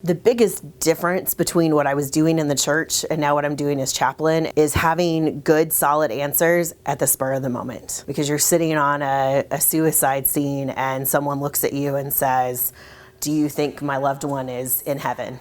The biggest difference between what I was doing in the church and now what I'm doing as chaplain is having good, solid answers at the spur of the moment. Because you're sitting on a suicide scene and someone looks at you and says, "Do you think my loved one is in heaven?"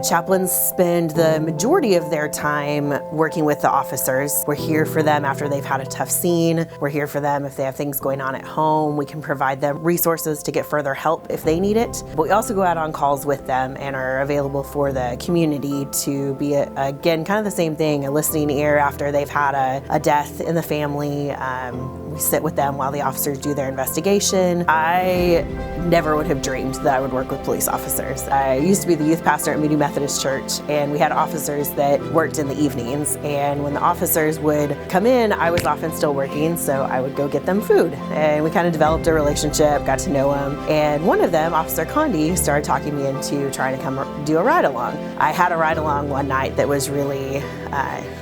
Chaplains spend the majority of their time working with the officers. We're here for them after they've had a tough scene. We're here for them if they have things going on at home. We can provide them resources to get further help if they need it. But we also go out on calls with them and are available for the community to be, again, kind of the same thing, a listening ear after they've had a death in the family. We sit with them while the officers do their investigation. I never would have dreamed that I would work with police officers. I used to be the youth pastor at Moody Methodist Church, and we had officers that worked in the evenings, and when the officers would come in, I was often still working, so I would go get them food, and we kind of developed a relationship, got to know them, and one of them, Officer Condi, started talking me into trying to come do a ride-along. I had a ride-along one night that was really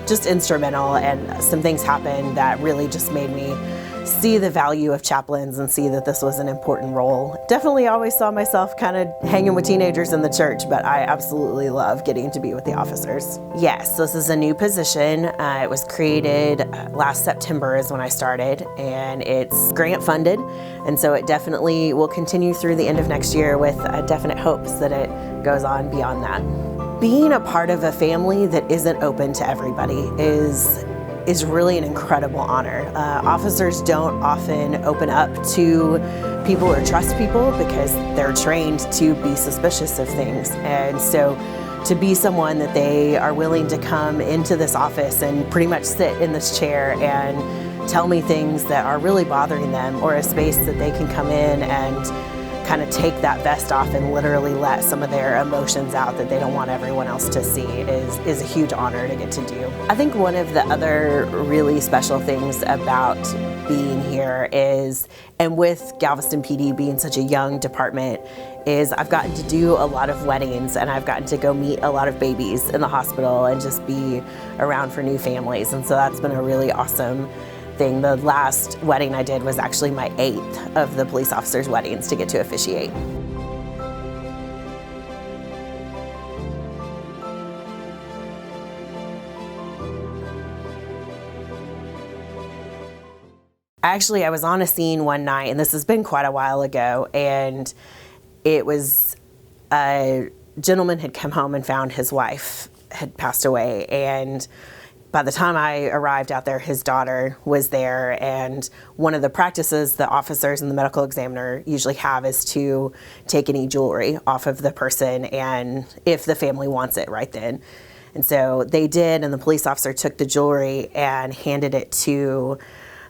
just instrumental, and some things happened that really just made me see the value of chaplains and see that this was an important role. Definitely always saw myself kind of hanging with teenagers in the church, but I absolutely love getting to be with the officers. Yes, this is a new position. It was created last September is when I started, and it's grant funded, and so it definitely will continue through the end of next year with definite hopes that it goes on beyond that. Being a part of a family that isn't open to everybody is really an incredible honor. Officers don't often open up to people or trust people because they're trained to be suspicious of things. And so to be someone that they are willing to come into this office and pretty much sit in this chair and tell me things that are really bothering them, or a space that they can come in and kind of take that vest off and literally let some of their emotions out that they don't want everyone else to see is a huge honor to get to do. I think one of the other really special things about being here is, and with Galveston PD being such a young department, is I've gotten to do a lot of weddings, and I've gotten to go meet a lot of babies in the hospital and just be around for new families, and so that's been a really awesome thing. The last wedding I did was actually my 8th of the police officers' weddings to get to officiate. Actually, I was on a scene one night, and this has been quite a while ago, and it was a gentleman had come home and found his wife had passed away, and by the time I arrived out there, his daughter was there, and one of the practices the officers and the medical examiner usually have is to take any jewelry off of the person, and if the family wants it right then. And so they did, and the police officer took the jewelry and handed it to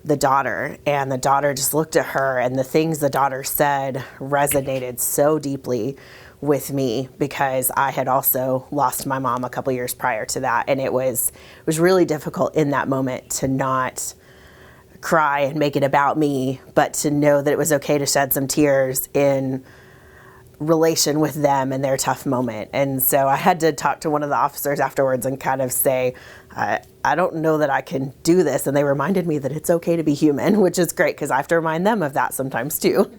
the daughter, and the daughter just looked at her, and the things the daughter said resonated so deeply with me because I had also lost my mom a couple years prior to that, and it was really difficult in that moment to not cry and make it about me, but to know that it was okay to shed some tears in relation with them and their tough moment. And so I had to talk to one of the officers afterwards and kind of say, I don't know that I can do this, and they reminded me that it's okay to be human, which is great because I have to remind them of that sometimes too.